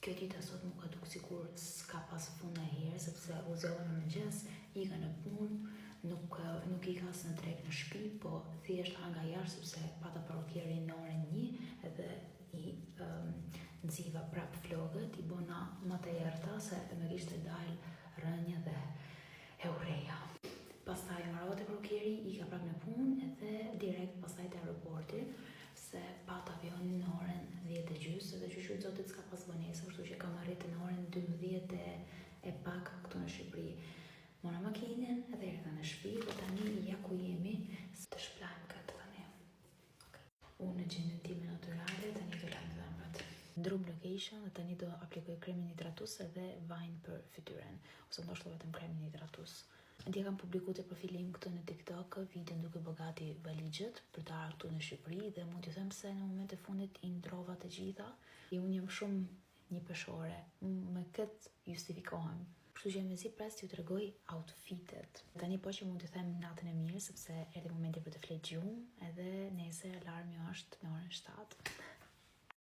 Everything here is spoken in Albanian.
Kjo dita sot më ka duk sikur s'ka pas fund herë, sepse u zgjova në mëngjes, ika në punë, nuk ika as në drek në shtëpi, po thjesht hanga jashtë sepse pata parokierin në orën 1 edhe i nxiva prap flokët, i bona më të errta se më kishte dalë rënja dhe eureja. Pastaj marrova te parokieri, ika prap në punë edhe direkt pastaj te aeroporti, se pat avionin në orën 10:30 dhe që zotit s'ka pas vonesë, kështu që kam arritë në orën 12 e pak këtu në Shqipëri. Mora makinën edhe erdha në shtëpi dhe tani ja ku jemi, të shplajmë këtë tani. Unë në gjendjen time natyrale tani do lajm dhëmbët. Drum location dhe tani do aplikoj kremin hidratus edhe vajin për fytyrën, ose ndoshta vetëm kremin hidratus. Ndje kam publiku të profilim këtu në TikTok video duke bogati valigjët për të ardhur këtu në Shqipëri dhe mund t'ju them se në momente fundit i ndrova të gjitha. Unë jam shumë një peshore, me këtë justifikohem. Kështu që mezi pres t'ju tregoj outfitet. Tani po që mund t'ju them natën e mirë sepse erdhi momenti për të flet gjumë edhe nesër alarmi është në orën 7.